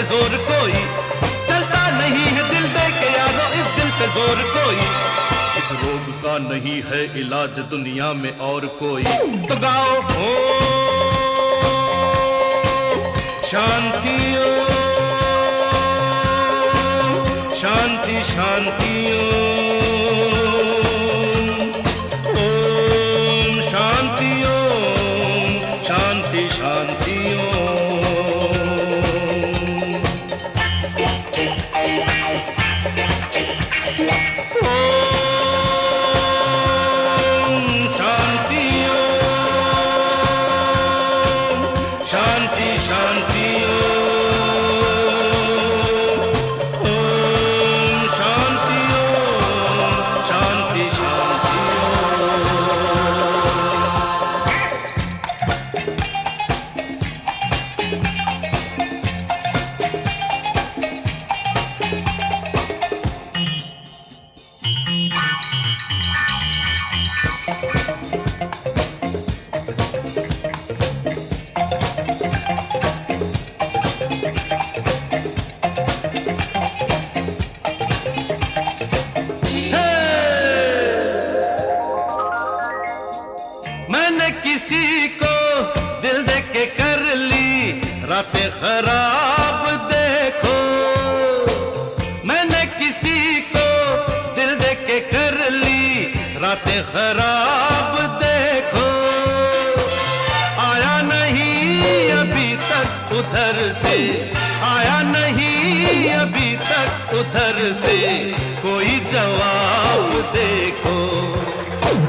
पे जोर कोई, चलता नहीं है दिल दे के यारो इस दिल पे जोर कोई। इस रोग का नहीं है इलाज दुनिया में और कोई। तो गाओ ओ शांति ओ शांति शांति ओम शांति ओम शांति शांति शांति शांति ओम शांति ओम शांति शांति मैंने किसी को दिल दे के कर ली रातें खराब देखो। मैंने किसी को दिल दे के कर ली रातें खराब देखो। आया नहीं अभी तक उधर से, आया नहीं अभी तक उधर से कोई जवाब देखो।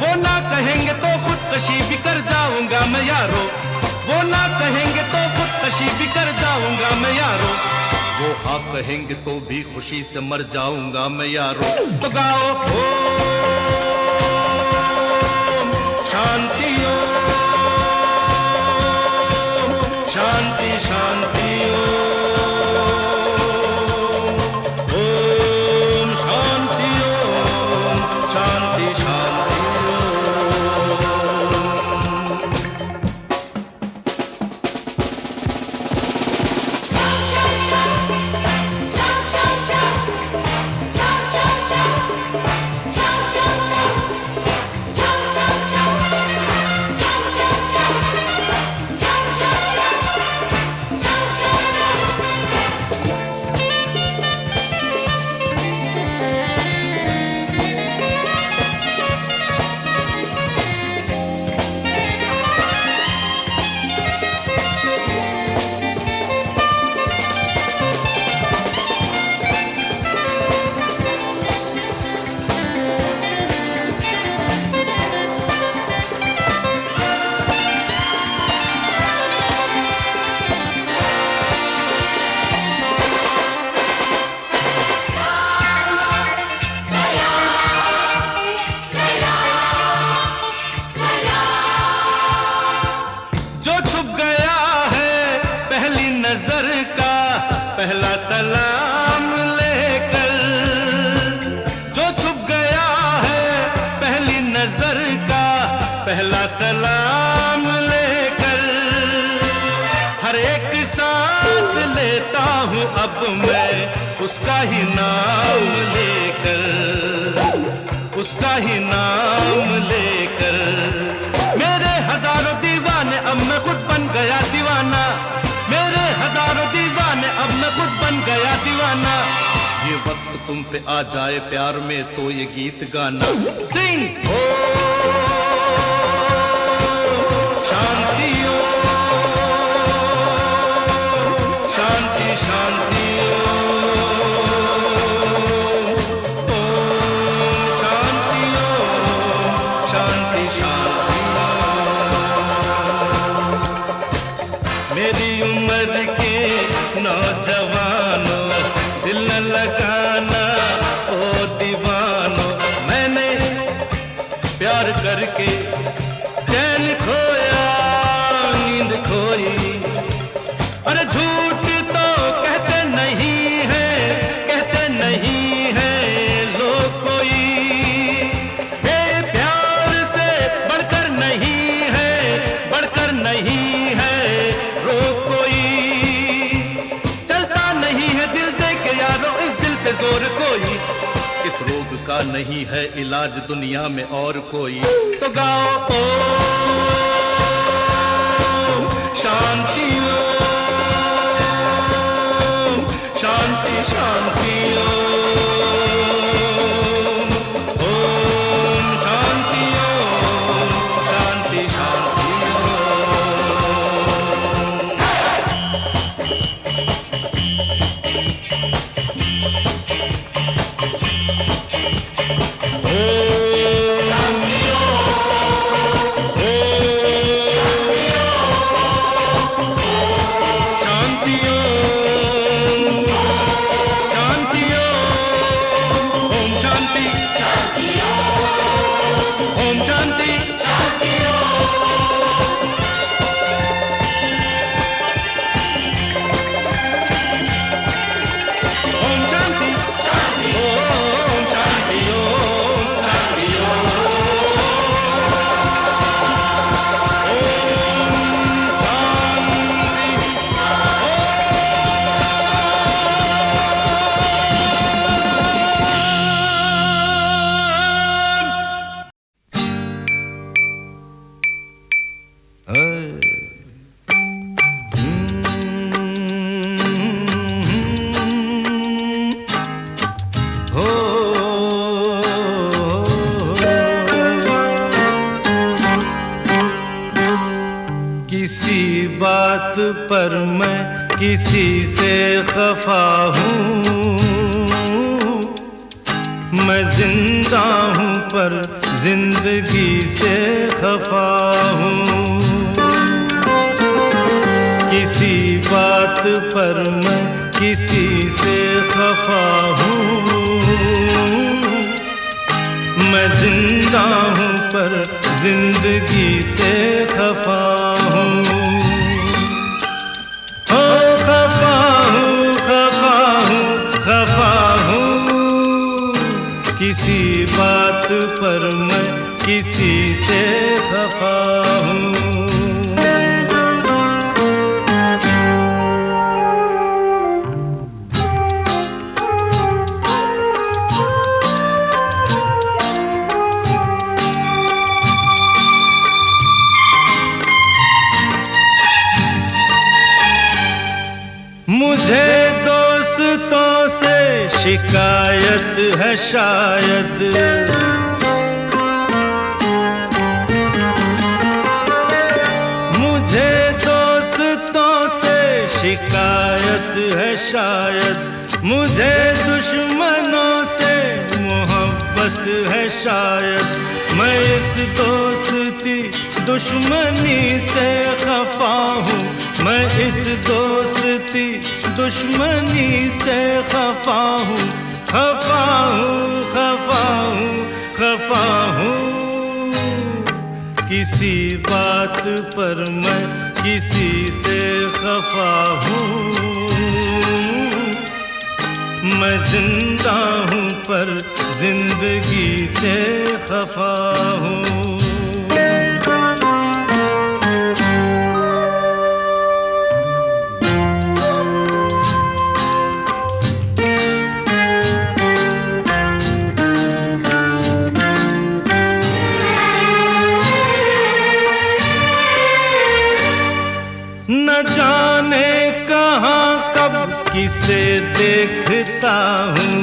वो ना कहेंगे तो खुदकशी भी कर जाऊंगा मैं यारो, वो ना कहेंगे तो खुदकशी भी कर जाऊंगा मैं यारो। वो हाँ कहेंगे तो भी खुशी से मर जाऊंगा मैं यारो। तो गाओ ओ शांति ओ शांति शांति ओम शांति ओम शांति शांति नजर का पहला सलाम लेकर, जो छुप गया है पहली नजर का पहला सलाम लेकर। हर एक सांस लेता हूँ अब मैं उसका ही नाम लेकर, उसका ही नाम लेकर। मेरे हजारों दीवाने अब मैं खुद बन गया दीवाना, मेरे हजारों दीवाने अब मैं खुद बन गया दीवाना। ये वक्त तुम पे आ जाए प्यार में तो ये गीत गाना। सिंग ओ शांति ओ शांति शांति शांति शांति शांति। मेरी उम्र के नौजवानों दिल न लगाना ओ दीवानों। मैंने प्यार करके चैन खोया नींद खोई। अरे झूठ तो कहते नहीं है, कहते नहीं है लोग कोई। ये प्यार से बढ़कर नहीं है, बढ़कर नहीं है रोग कोई। चलता इसका नहीं है इलाज दुनिया में और कोई। तो गाओ ओ शांति ओम, शांति शांति ओम शांति ओम, शांति शांति किसी बात पर मैं किसी से खफा हूँ, मैं जिंदा हूँ पर जिंदगी से खफा हूँ। किसी बात पर मैं किसी से खफा हूँ, मैं जिंदा हूँ पर जिंदगी से खफा हूँ। ओ खफा हूँ, खफा हूँ, खफा हूँ, किसी बात पर मैं किसी से खफा हूँ। मुझे दोस्तों से शिकायत है शायद, मुझे दोस्तों से शिकायत है शायद, मुझे दुश्मनों से मोहब्बत है शायद। मैं इस दोस्ती दुश्मनी से खफा हूँ, मैं इस दोस्ती दुश्मनी से खफा हूँ, खफा हूँ, खफा हूँ, खफा हूँ। किसी बात पर मैं किसी से खफा हूँ, मैं जिंदा हूँ पर जिंदगी से खफा हूँ। न जाने कहाँ कब किसे देखता हूँ,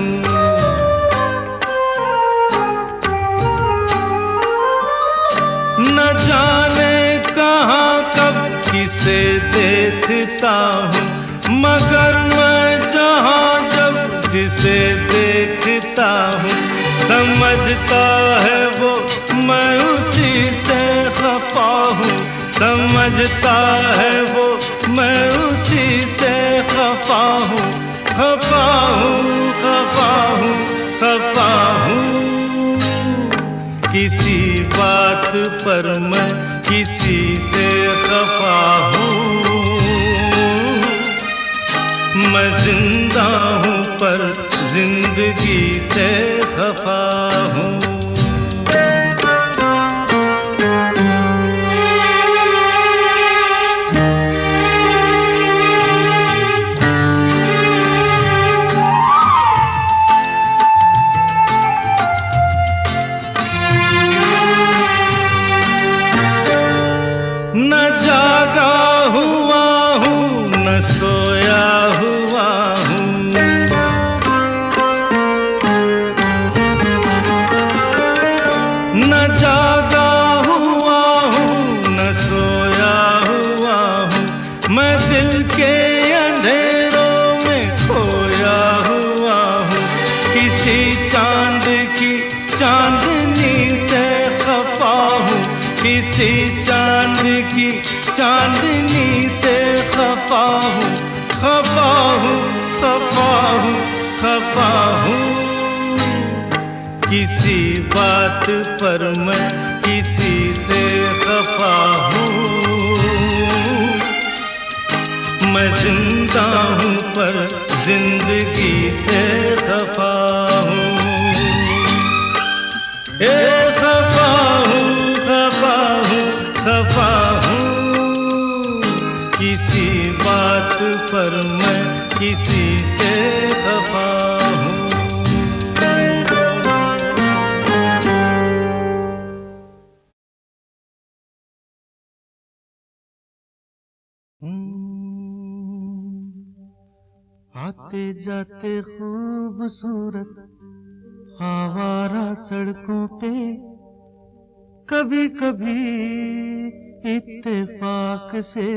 न जाने कहाँ कब किसे देखता हूँ, मगर मैं जहाँ जब जिसे देखता हूँ, समझता है वो मैं उसी से खफा हूँ, समझता है वो मैं उसी से खफा हूँ, खफा हूँ, खफा हूँ, खफा हूँ। किसी बात पर मैं किसी से खफा हूँ, मैं जिंदा हूँ पर जिंदगी से खफा हूँ। किसी चांद की चांदनी से खफा हूँ, खफा हूँ, खफा हूँ, खफा हूँ। किसी बात पर मैं किसी से खफा हूँ। मैं जिंदा हूँ पर जिंदगी से खफा हूँ। खफा हूँ, खफा हूँ, खफा हूँ। किसी बात पर मैं किसी से खफा हूँ। आते जाते खूबसूरत आवारा सड़कों पे कभी कभी इत्तेफाक से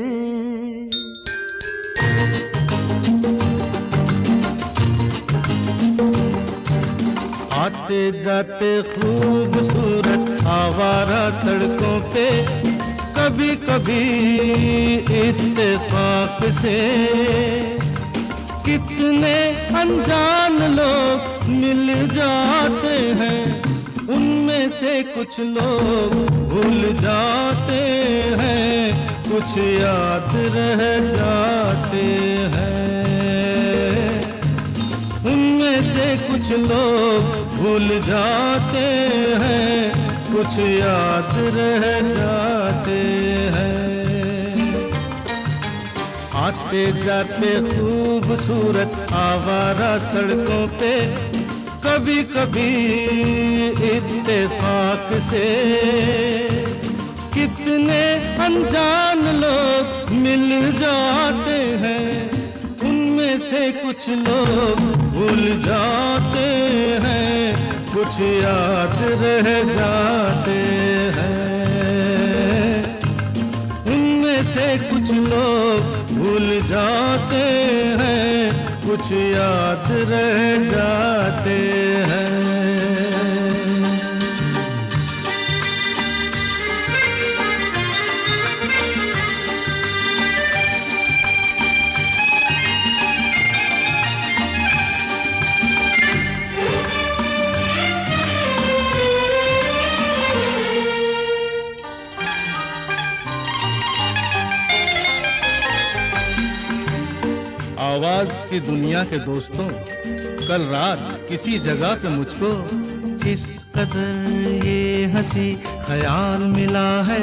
आते जाते खूबसूरत आवारा सड़कों पे कभी कभी इत्तेफाक से कितने अनजान लोग मिल जाते हैं, उनमें से कुछ लोग भूल जाते हैं, कुछ याद रह जाते हैं। उनमें से कुछ लोग भूल जाते हैं, कुछ याद रह जाते हैं। आते जाते खूबसूरत आवारा सड़कों पे कभी कभी इत्तेफाक से कितने अनजान लोग मिल जाते हैं, उनमें से कुछ लोग भूल जाते हैं, कुछ याद रह जाते हैं। उनमें से कुछ लोग भूल जाते हैं, कुछ याद रह जाते हैं। आवाज की दुनिया के दोस्तों, कल रात किसी जगह पे मुझको किस कदर ये हंसी ख्याल मिला है,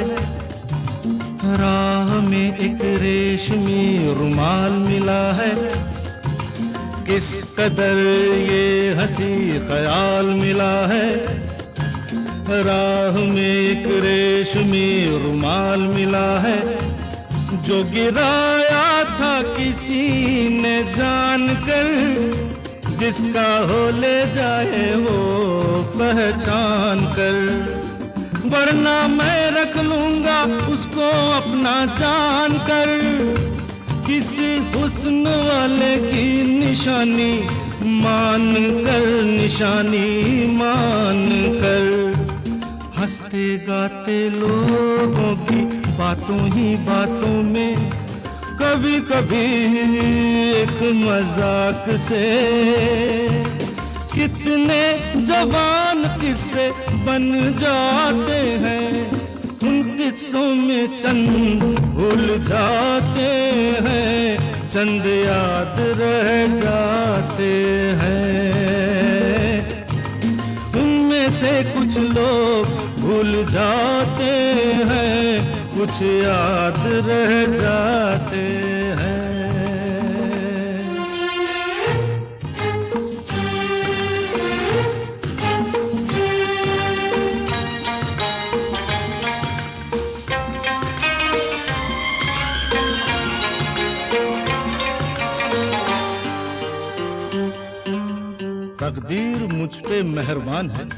राह में एक रेशमी रुमाल मिला है। किस कदर ये हंसी ख्याल मिला है, राह में एक रेशमी रुमाल मिला है। जो गिराया था किसी ने जानकर, जिसका हो ले जाए वो पहचान कर, वरना मैं रख लूंगा उसको अपना जान कर। किसी हुस्न वाले की निशानी मान कर, निशानी मान कर, हंसते गाते लोगों की बातों ही बातों में कभी कभी एक मजाक से कितने जवान किस्से बन जाते हैं। उन किस्सों में चंद भूल जाते हैं, चंद याद रह जाते हैं। उनमें से कुछ लोग भूल जाते हैं, कुछ याद रह जाते हैं। तकदीर मुझ पे मेहरबान है,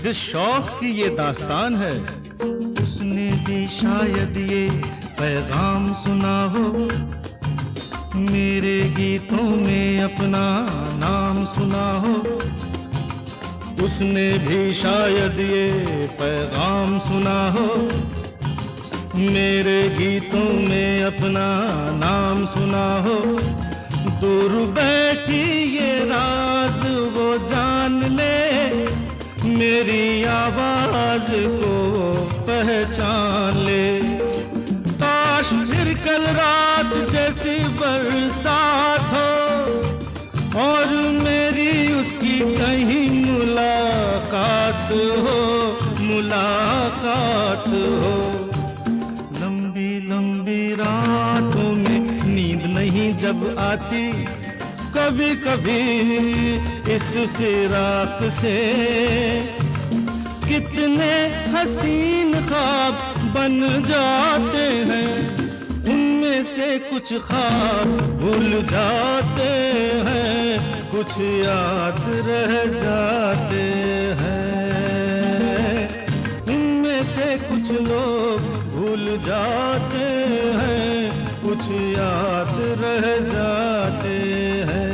जिस शौक की ये दास्तान है, उसने भी शायद ये पैगाम सुना हो, मेरे गीतों में अपना नाम सुना हो। उसने भी शायद ये पैगाम सुना हो, मेरे गीतों में अपना नाम सुना हो, दूर बैठी ये राज वो जान ले, मेरी आवाज को पहचान ले। काश फिर कल रात जैसी बरसात हो और मेरी उसकी कहीं मुलाकात हो, मुलाकात हो। लंबी लंबी रातों में नींद नहीं जब आती, कभी कभी इस फिराक से कितने हसीन ख्वाब बन जाते हैं, उनमें से कुछ ख्वाब भूल जाते हैं, कुछ याद रह जाते हैं। उनमें से कुछ लोग भूल जाते हैं, कुछ याद रह जाते हैं।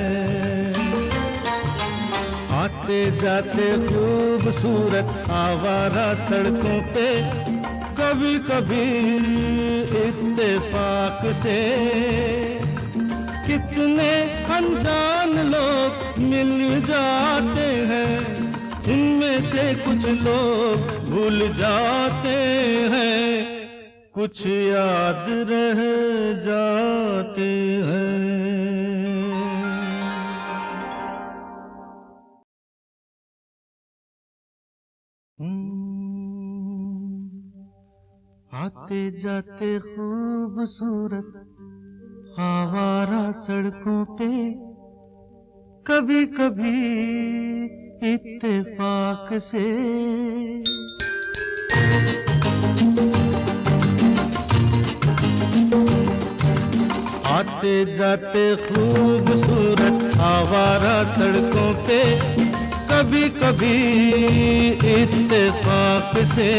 आते जाते खूबसूरत आवारा सड़कों पे, कभी कभी इत्तेफाक से कितने अनजान लोग मिल जाते हैं, उनमें से कुछ लोग भूल जाते हैं, कुछ याद रह जाते हैं। आते जाते खूबसूरत आवारा सड़कों पे, कभी कभी इत्तेफाक से आते जाते खूबसूरत आवारा सड़कों पे, कभी कभी इत्तेफाक से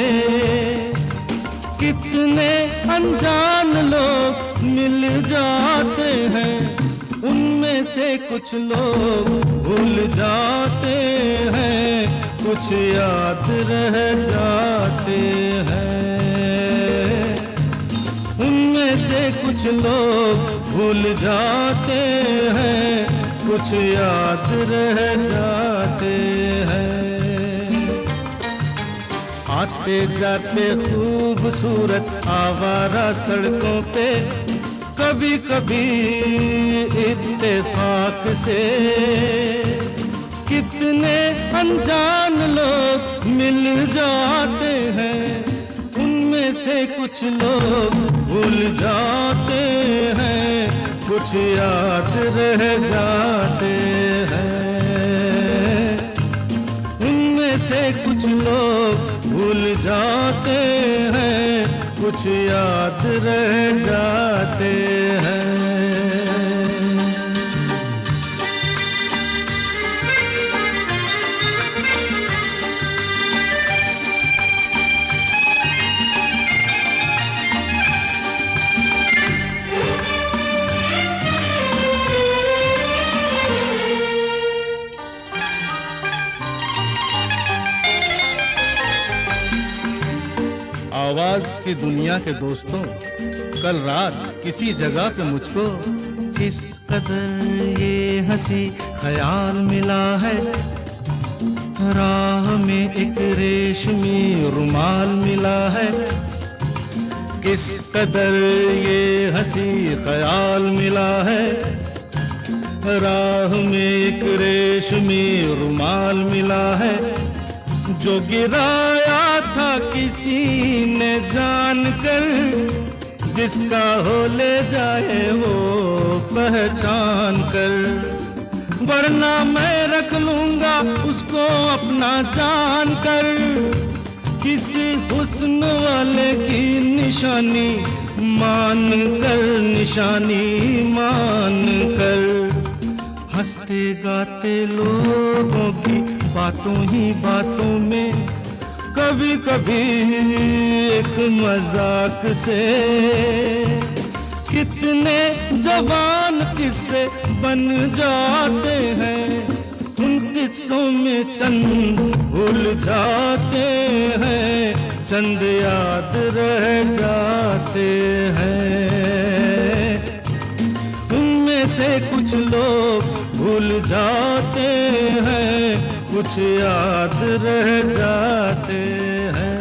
कितने अनजान लोग मिल जाते हैं, उनमें से कुछ लोग भूल जाते हैं, कुछ याद रह जाते हैं। उनमें से कुछ लोग भूल जाते हैं, कुछ याद रह जाते हैं। आते जाते खूबसूरत आवारा सड़कों पे, कभी कभी इत्तेफाक से कितने अनजान लोग मिल जाते हैं, उनमें से कुछ लोग भूल जाते हैं, कुछ याद रह जाते हैं। उनमें से कुछ लोग भूल जाते हैं, कुछ याद रह जाते हैं। आवाज की दुनिया के दोस्तों, कल रात किसी जगह पे मुझको किस कदर ये हंसी ख्याल मिला है, राह में एक रेशमी रुमाल मिला है। किस कदर ये हंसी ख्याल मिला है, राह में एक रेशमी रुमाल मिला है, जो गिराया था किसी ने जानकर, जिसका हो ले जाए वो पहचान कर, वरना मैं रख लूंगा उसको अपना जान कर। किसी हुस्न वाले की निशानी मान कर, निशानी मान कर, हंसते गाते लोगों की बातों ही बातों में, कभी कभी एक मजाक से कितने जवान किस्से बन जाते हैं, उन किस्सों में चंद भूल जाते हैं, चंद याद रह जाते हैं। उनमें से कुछ लोग भूल जाते हैं, कुछ याद रह जाते हैं।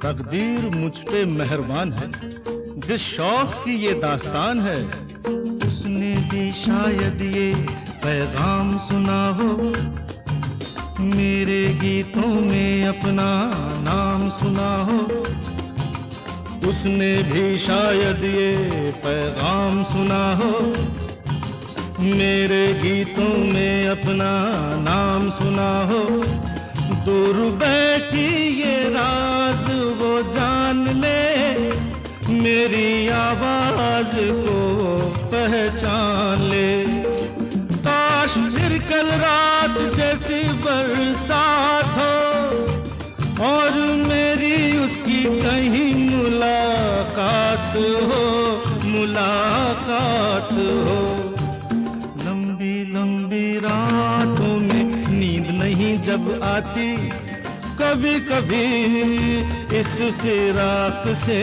तकदीर मुझ पे मेहरबान है, जिस शौक की ये दास्तान है, उसने भी शायद ये पैगाम सुना हो, मेरे गीतों में अपना नाम सुना हो। उसने भी शायद ये पैगाम सुना हो, मेरे गीतों में अपना नाम सुना हो। दूर बैठी ये राज वो जान ले, मेरी आवाज को पहचान ले। काश फिर कल रात जैसी बरसात हो और मेरी उसकी कहीं मुलाकात हो, मुलाकात हो। लंबी लंबी रातों में नींद नहीं जब आती, कभी कभी इस फिराक से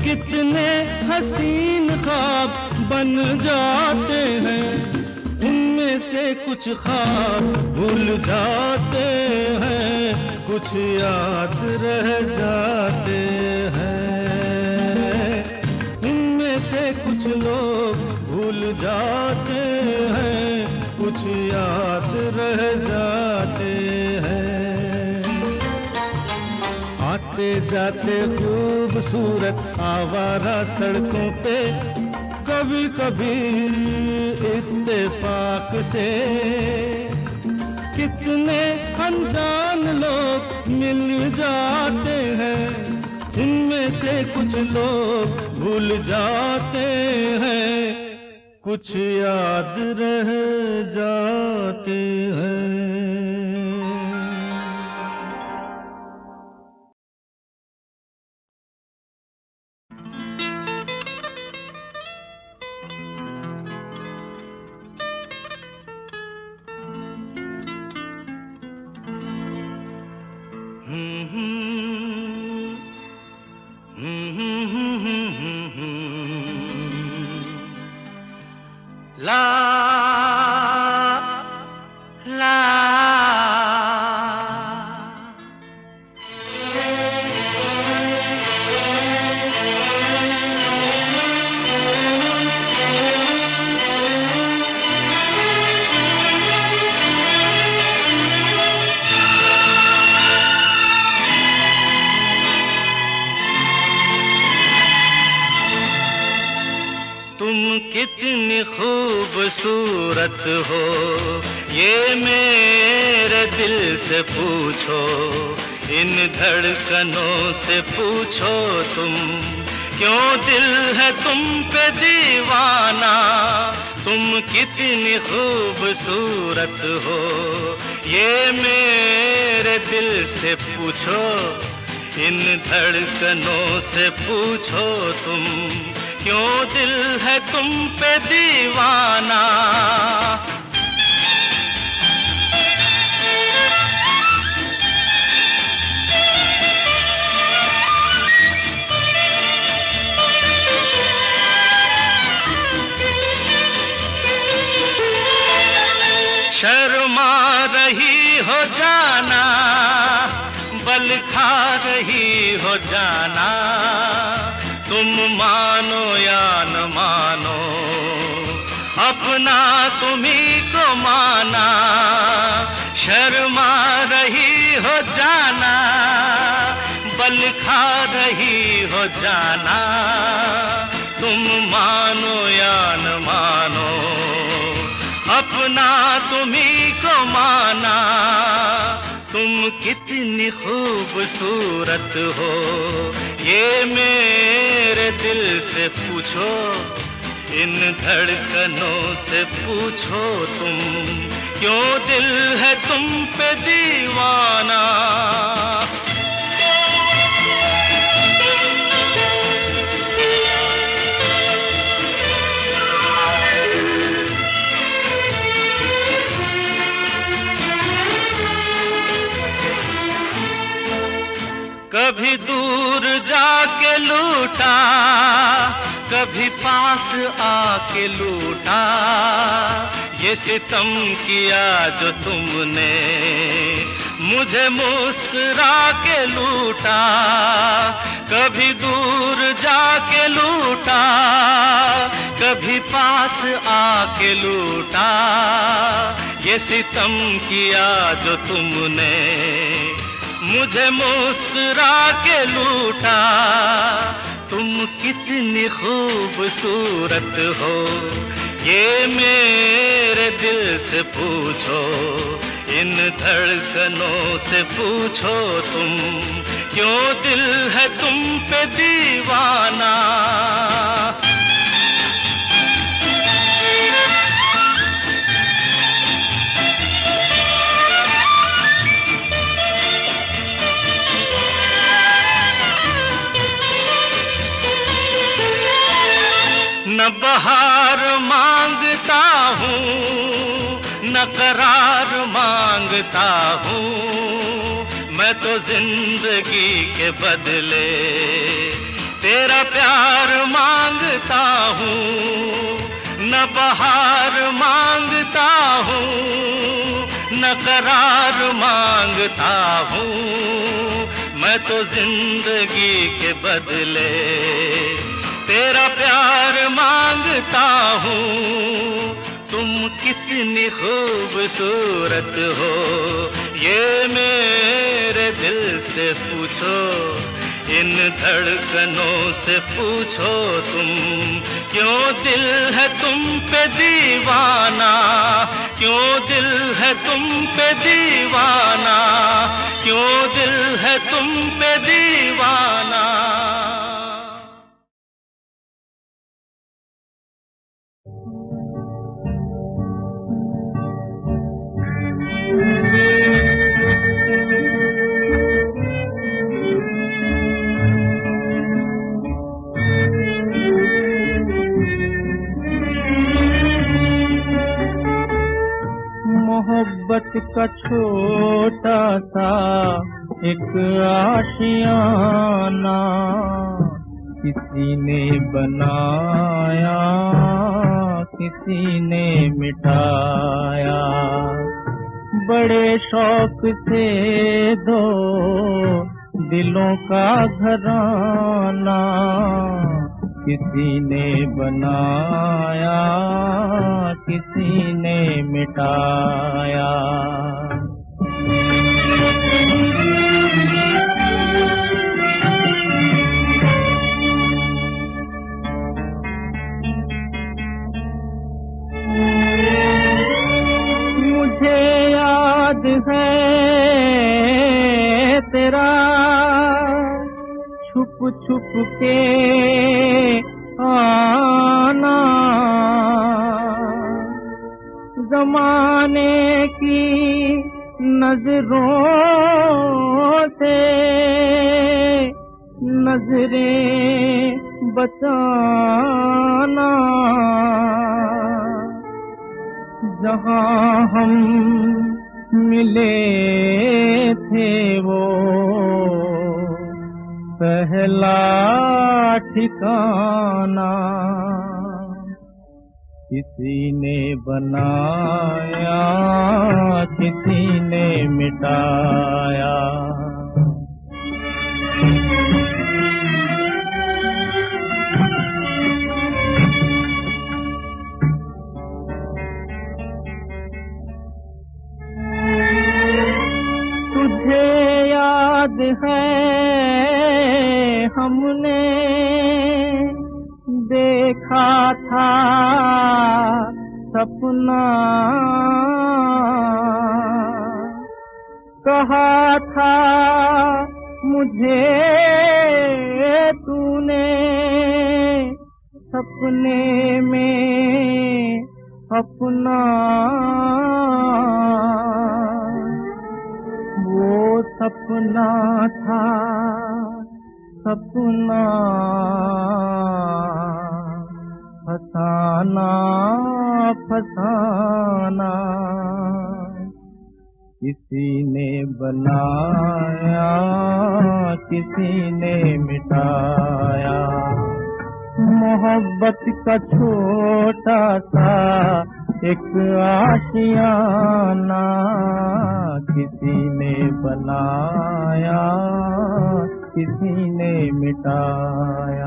कितने हसीन ख्वाब बन जाते हैं। उनमें से कुछ ख्वाब भूल जाते हैं, कुछ याद रह जाते हैं। उनमें से कुछ लोग भूल जाते हैं, कुछ याद रह जाते हैं। आते जाते खूबसूरत आवारा सड़कों पे, कभी कभी इत्तेफाक से कितने अनजान लोग मिल जाते हैं। उनमें से कुछ लोग भूल जाते हैं, कुछ याद रह जाते हैं। ला ला तुम कितनी खूबसूरत हो, ये मेरे दिल से पूछो, इन धड़कनों से पूछो तुम, क्यों दिल है तुम पे दीवाना। तुम कितनी खूबसूरत हो, ये मेरे दिल से पूछो, इन धड़कनों से पूछो तुम, क्यों दिल है तुम पे दीवाना। शर्मा रही हो जाना, बल खा रही हो जाना, तुम मानो या न मानो, अपना तुम्ही को माना। शर्मा रही हो जाना, बल खा रही हो जाना, तुम मानो या न मानो, अपना तुम्ही को माना। तुम कितनी खूबसूरत हो, ये मेरे दिल से पूछो, इन धड़कनों से पूछो तुम, क्यों दिल है तुम पे दीवाना। कभी दूर जाके लूटा, कभी पास आके लूटा, ये सितम किया जो तुमने, मुझे मुस्कुरा के लूटा। कभी दूर जाके लूटा, कभी पास आके लूटा, ये सितम किया जो तुमने, मुझे मुस्कुरा के लूटा। तुम कितनी खूबसूरत हो, ये मेरे दिल से पूछो, इन धड़कनों से पूछो तुम, क्यों दिल है तुम पे दीवाना। न बहार मांगता हूँ, न करार मांगता हूँ, मैं तो जिंदगी के बदले तेरा प्यार मांगता हूँ। न बहार मांगता हूँ, न करार मांगता हूँ, मैं तो जिंदगी के बदले तेरा प्यार मांगता हूँ। तुम कितनी खूबसूरत हो, ये मेरे दिल से पूछो, इन धड़कनों से पूछो तुम, क्यों दिल है तुम पे दीवाना। क्यों दिल है तुम पे दीवाना, क्यों दिल है तुम पे दीवाना। मोहब्बत का छोटा सा एक आशियाना किसी ने बनाया, किसी ने मिटाया। बड़े शौक से दो दिलों का घराना किसी ने बनाया, किसी ने मिटाया। मुझे याद है तेरा छुप छुप के आना, ज़माने की नजरों से नजरें बचाना। जहाँ हम मिले थे वो पहला ठिकाना किसी ने बनाया, किसी ने मिटाया। तुझे याद है हमने देखा था सपना, कहा था मुझे तूने सपने में अपना वो सपना था सपना फसाना फसाना किसी ने बनाया किसी ने मिटाया मोहब्बत का छोटा सा एक आशियाना किसी ने बनाया किसी ने मिटाया